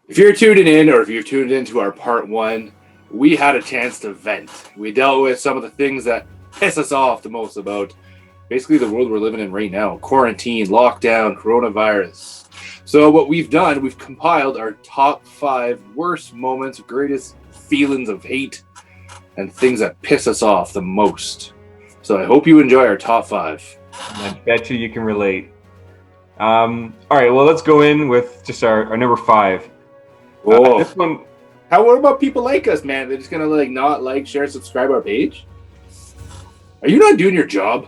If you're tuning in, or if you're tuned into our part one, we had a chance to vent. We dealt with some of the things that piss us off the most about basically the world we're living in right now: quarantine, lockdown, coronavirus. So, what we've done, we've compiled our top 5 worst moments, greatest feelings of hate, and things that piss us off the most. So, I hope you enjoy our top 5. I bet you can relate. All right, well, let's go in with just our number 5. Whoa. This one, What about people like us, man? They're just gonna not like, share, subscribe our page? Are you not doing your job?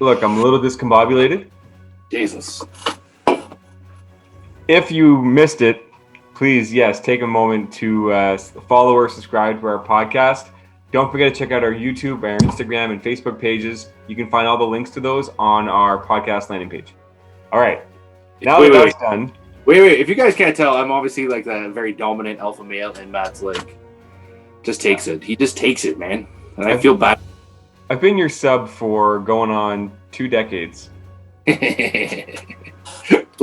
look, I'm a little discombobulated. Jesus. If you missed it, please, yes, take a moment to follow or subscribe to our podcast. Don't forget to check out our YouTube, our Instagram, and Facebook pages. You can find all the links to those on our podcast landing page. All right, now that that's done. Wait. If you guys can't tell, I'm obviously like the very dominant alpha male, and Matt's like, just takes it. He just takes it, man. And I feel bad. I've been your sub for going on 2 decades. We'll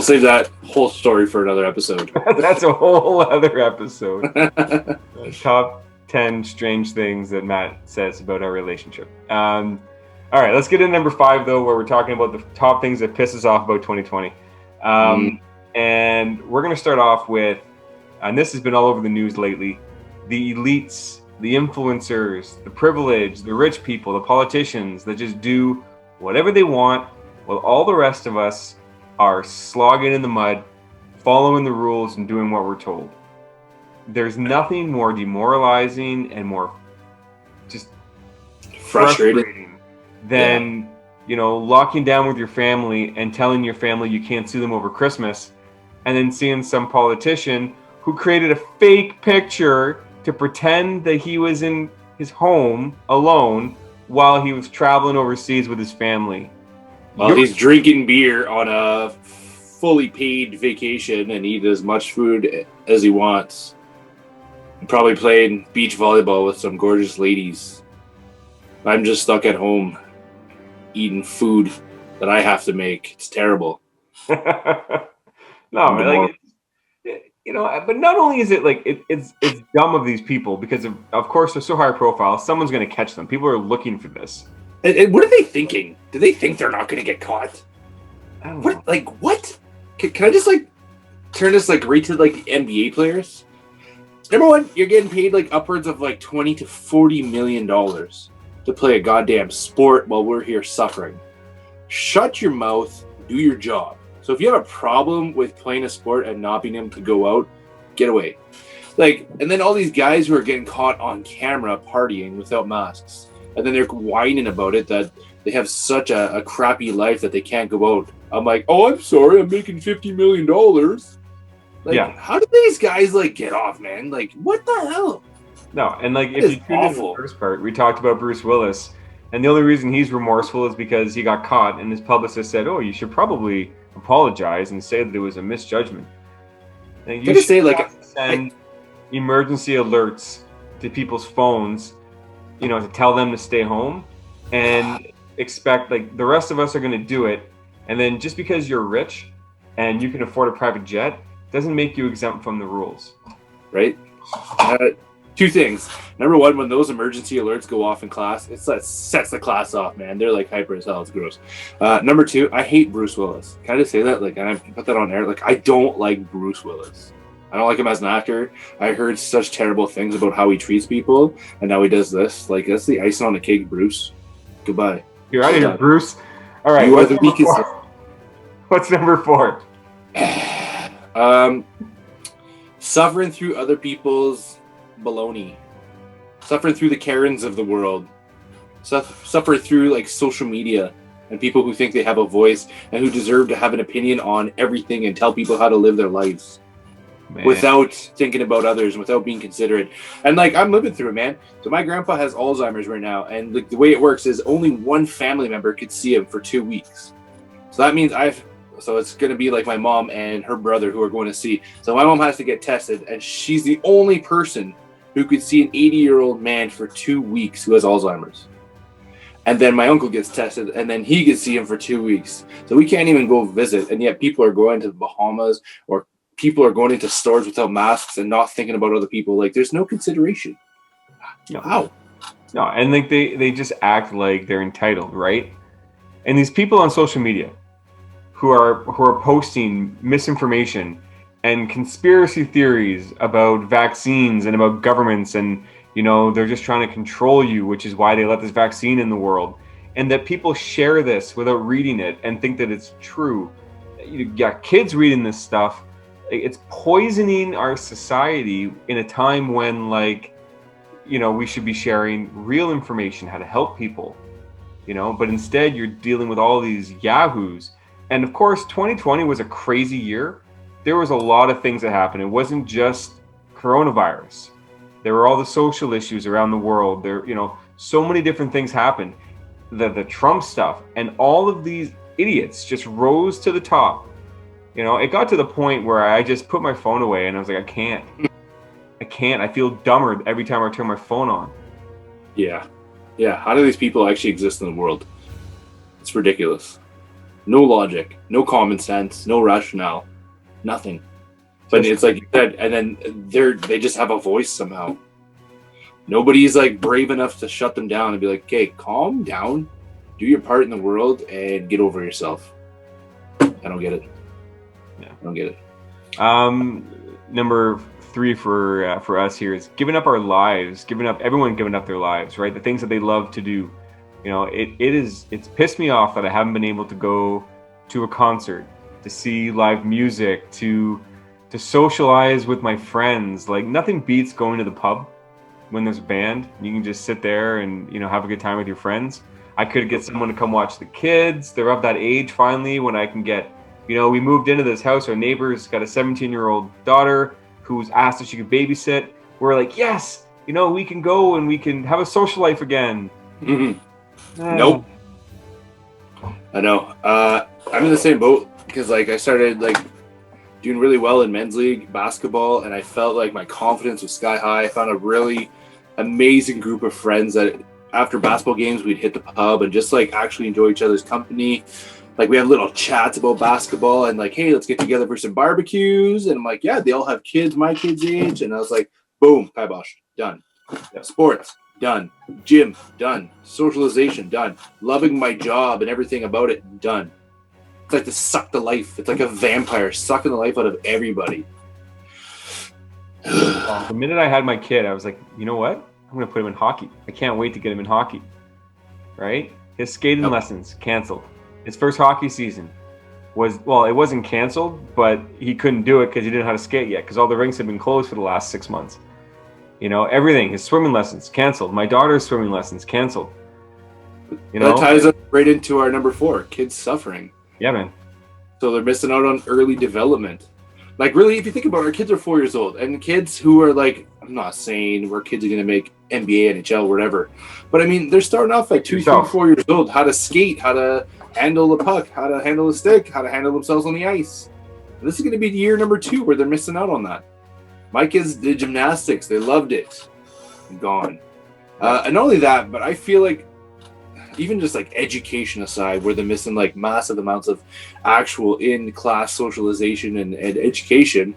save that whole story for another episode. That's a whole other episode. Top 10 strange things that Matt says about our relationship. All right, let's get into number 5, though, where we're talking about the top things that piss us off about 2020. And we're going to start off with, and this has been all over the news lately, the elites, the influencers, the privileged, the rich people, the politicians that just do whatever they want while all the rest of us are slogging in the mud, following the rules and doing what we're told. There's nothing more demoralizing and more just frustrating than, locking down with your family and telling your family you can't see them over Christmas, and then seeing some politician who created a fake picture to pretend that he was in his home alone while he was traveling overseas with his family. While he's drinking beer on a fully paid vacation and eating as much food as he wants. And probably playing beach volleyball with some gorgeous ladies. I'm just stuck at home eating food that I have to make. It's terrible. No, but not only is it like it's dumb of these people because of course they're so high profile. Someone's going to catch them. People are looking for this. And what are they thinking? Do they think they're not going to get caught? I don't know. What? Can I just turn this right to the NBA players? Number one, you're getting paid upwards of $20 to $40 million to play a goddamn sport while we're here suffering. Shut your mouth. Do your job. So if you have a problem with playing a sport and not being able to go out, get away. And then all these guys who are getting caught on camera partying without masks. And then they're whining about it that they have such a crappy life that they can't go out. I'm like, oh, I'm sorry, I'm making $50 million. How do these guys get off, man? What the hell? No, and if you tuned in the first part, we talked about Bruce Willis, and the only reason he's remorseful is because he got caught, and his publicist said, "Oh, you should probably apologize and say that it was a misjudgment." And you should send emergency alerts to people's phones, to tell them to stay home, and expect the rest of us are going to do it, and then just because you're rich and you can afford a private jet doesn't make you exempt from the rules, right? 2 things. Number one, when those emergency alerts go off in class, it sets the class off, man. They're hyper as hell. It's gross. Number 2, I hate Bruce Willis. Can I just say that? And I put that on air. I don't like Bruce Willis. I don't like him as an actor. I heard such terrible things about how he treats people, and now he does this. That's the icing on the cake, Bruce. Goodbye. You're out of here, Bruce. All right. You are the weakest. What's number 4? Suffering through other people's baloney, suffering through the Karens of the world, suffer through social media and people who think they have a voice and who deserve to have an opinion on everything and tell people how to live their lives, man, without thinking about others and without being considerate. And I'm living through it, man. So my grandpa has Alzheimer's right now, and the way it works is only one family member could see him for 2 weeks. So that means so it's going to be my mom and her brother who are going to see. So my mom has to get tested, and she's the only person who could see an 80-year-old man for 2 weeks who has Alzheimer's. And then my uncle gets tested, and then he can see him for 2 weeks. So we can't even go visit, and yet people are going to the Bahamas or people are going into stores without masks and not thinking about other people. Like, there's no consideration. No. How? No, and like they just act like they're entitled, right? And these people on social media who are posting misinformation and conspiracy theories about vaccines and about governments, and they're just trying to control you, which is why they let this vaccine in the world, and that people share this without reading it and think that it's true. You got kids reading this stuff. It's poisoning our society in a time when, like, we should be sharing real information, how to help people, but instead you're dealing with all these yahoos. And of course, 2020 was a crazy year. There was a lot of things that happened. It wasn't just coronavirus. There were all the social issues around the world. There, so many different things happened. The Trump stuff, and all of these idiots just rose to the top. It got to the point where I just put my phone away and I was like, I can't. I feel dumber every time I turn my phone on. Yeah. How do these people actually exist in the world? It's ridiculous. No logic, no common sense, no rationale, nothing. But it's like you said, and then they just have a voice somehow. Nobody's like brave enough to shut them down and be like, okay, calm down, do your part in the world, and get over yourself. I don't get it. Yeah, I don't get it. Number 3 for us here is giving up our lives, everyone giving up their lives, right? The things that they love to do. It's pissed me off that I haven't been able to go to a concert, to see live music, to socialize with my friends. Like, nothing beats going to the pub when there's a band. You can just sit there and have a good time with your friends. I could get someone to come watch the kids. They're of that age finally when I can get, we moved into this house. Our neighbor's got a 17-year-old daughter who's asked if she could babysit. We're like, yes, we can go and we can have a social life again. Mm-hmm. Nope. I know. I'm in the same boat because like I started like doing really well in men's league basketball, and I felt like my confidence was sky high. I found a really amazing group of friends that after basketball games we'd hit the pub and just like actually enjoy each other's company. Like, we have little chats about basketball and like, hey, let's get together for some barbecues. And I'm like, yeah, they all have kids my kids' age. And I was like, boom, kibosh, done. Yeah. Sports, done. Gym, done. Socialization, done. Loving my job and everything about it, done. It's like to suck the life. It's like a vampire sucking the life out of everybody. The minute I had my kid, I was like, you know what? I'm going to put him in hockey. I can't wait to get him in hockey. Right? His skating lessons canceled. His first hockey season it wasn't canceled, but he couldn't do it because he didn't know how to skate yet because all the rinks had been closed for the last 6 months. Everything. His swimming lessons canceled. My daughter's swimming lessons canceled. That ties up right into our number 4, kids suffering. Yeah, man. So they're missing out on early development. Like, really, if you think about it, our kids are 4 years old, and kids who are like, I'm not saying where kids are going to make NBA, NHL, whatever, but I mean, they're starting off like 2, 3, 4 years old, how to skate, how to handle the puck, how to handle the stick, how to handle themselves on the ice. And this is going to be year number 2 where they're missing out on that. My kids did gymnastics. They loved it. Gone. And not only that, but I feel like even just like education aside, where they're missing like massive amounts of actual in-class socialization and education,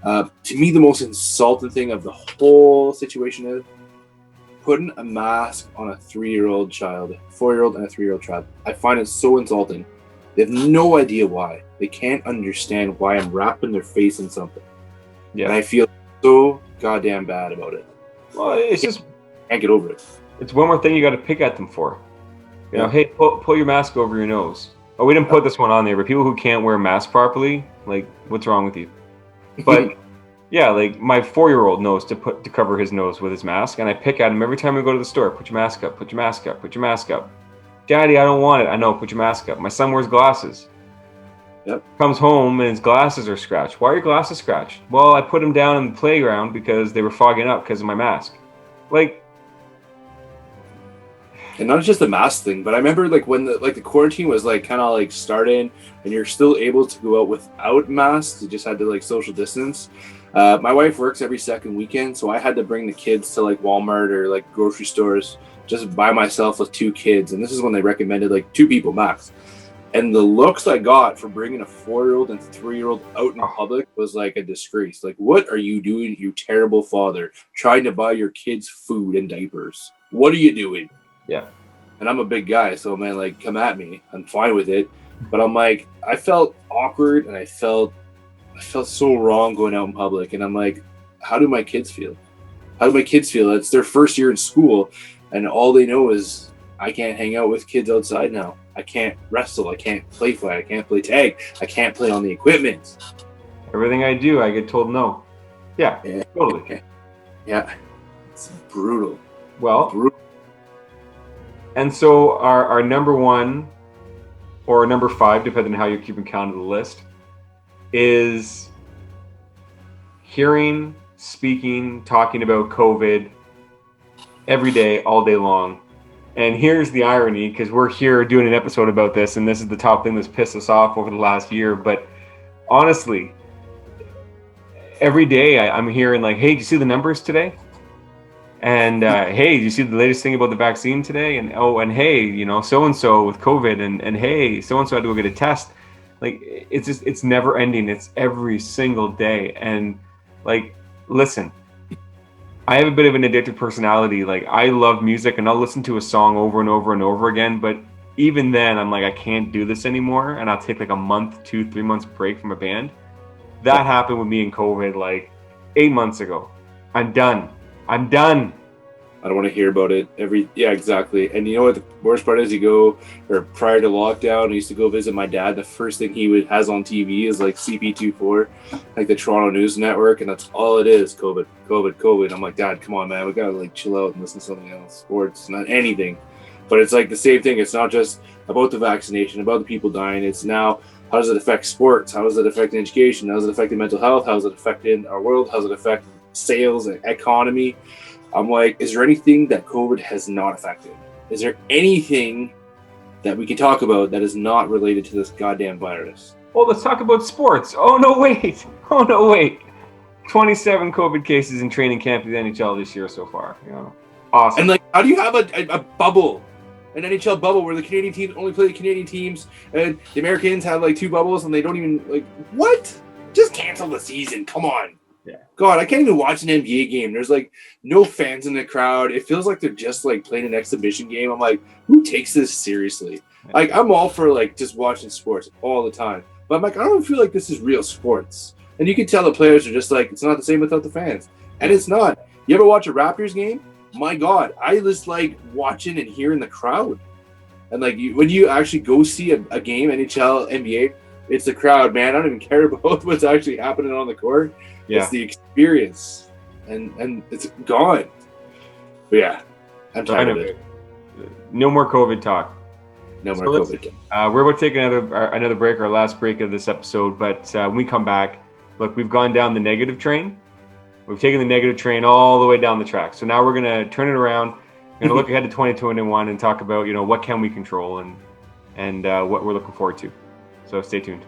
to me the most insulting thing of the whole situation is putting a mask on a 3-year-old child, 4-year-old and a 3-year-old child. I find it so insulting. They have no idea why. They can't understand why I'm wrapping their face in something. Yeah. And I feel so goddamn bad about it. Well, it's just can't get over it. It's one more thing you got to pick at them for. Hey, pull your mask over your nose. Oh, we didn't put this one on there, but people who can't wear masks properly, like, what's wrong with you? But yeah, like my 4-year-old knows to cover his nose with his mask, and I pick at him every time we go to the store. Put your mask up. Put your mask up. Put your mask up. Daddy, I don't want it. I know. Put your mask up. My son wears glasses. Yep. Comes home and his glasses are scratched. Why are your glasses scratched? Well, I put them down in the playground because they were fogging up because of my mask. Like. And not just the mask thing, but I remember like when the quarantine was like kind of like starting, and you're still able to go out without masks. You just had to like social distance. My wife works every second weekend, so I had to bring the kids to like Walmart or like grocery stores just by myself with 2 kids. And this is when they recommended like 2 people max. And the looks I got for bringing a 4-year-old and 3-year-old out in public was like a disgrace. Like, what are you doing, you terrible father, trying to buy your kids food and diapers? What are you doing? Yeah. And I'm a big guy, so man, like, come at me. I'm fine with it. But I'm like, I felt awkward and I felt so wrong going out in public. And I'm like, how do my kids feel? How do my kids feel? It's their first year in school, and all they know is I can't hang out with kids outside now. I can't wrestle. I can't play fight. I can't play tag. I can't play on the equipment. Everything I do, I get told no. Yeah, totally. Yeah, it's brutal. Well, brutal. And so our number one or number 5, depending on how you're keeping count of the list, is hearing, speaking, talking about COVID every day, all day long. And here's the irony, because we're here doing an episode about this, and this is the top thing that's pissed us off over the last year. But honestly, every day I'm hearing like, hey, did you see the numbers today? And hey, did you see the latest thing about the vaccine today? And and hey, so-and-so with COVID, and hey, so-and-so had to go get a test. Like, it's never ending. It's every single day. And like, listen, I have a bit of an addictive personality. Like, I love music and I'll listen to a song over and over and over again. But even then, I'm like, I can't do this anymore. And I'll take like a month, 2-3 months break from a band. That happened with me in COVID like 8 months ago. I'm done. I don't want to hear about it. Yeah, exactly. And you know what the worst part is? Prior to lockdown, I used to go visit my dad. The first thing he has on TV is like CP24, like the Toronto News Network, and that's all it is. COVID. I'm like, Dad, come on, man. We gotta like chill out and listen to something else. Sports, not anything. But it's like the same thing. It's not just about the vaccination, about the people dying. It's now, how does it affect sports? How does it affect education? How does it affect mental health? How does it affect our world? How does it affect sales and economy? I'm like, is there anything that COVID has not affected? Is there anything that we can talk about that is not related to this goddamn virus? Well, let's talk about sports. Oh, no, wait. 27 COVID cases in training camp in the NHL this year so far. Awesome. And like, how do you have a bubble, an NHL bubble where the Canadian teams only play the Canadian teams and the Americans have like 2 bubbles and they don't even like, what? Just cancel the season. Come on. Yeah. God, I can't even watch an NBA game. There's like no fans in the crowd. It feels like they're just like playing an exhibition game. I'm like, who takes this seriously? Like, I'm all for like just watching sports all the time, but I'm like, I don't feel like this is real sports. And you can tell the players are just like, it's not the same without the fans, and it's not. You ever watch a Raptors game? My God, I just like watching and hearing the crowd. And like, when you actually go see a game, NHL, NBA, it's the crowd, man. I don't even care about what's actually happening on the court. Yeah. It's the experience, and it's gone. But yeah, I'm tired of it. No more COVID talk. No more COVID. We're about to take another break, our last break of this episode. But when we come back, look, we've gone down the negative train. We've taken the negative train all the way down the track. So now we're going to turn it around. We're going to look ahead to 2021 and talk about, what can we control and what we're looking forward to. So stay tuned.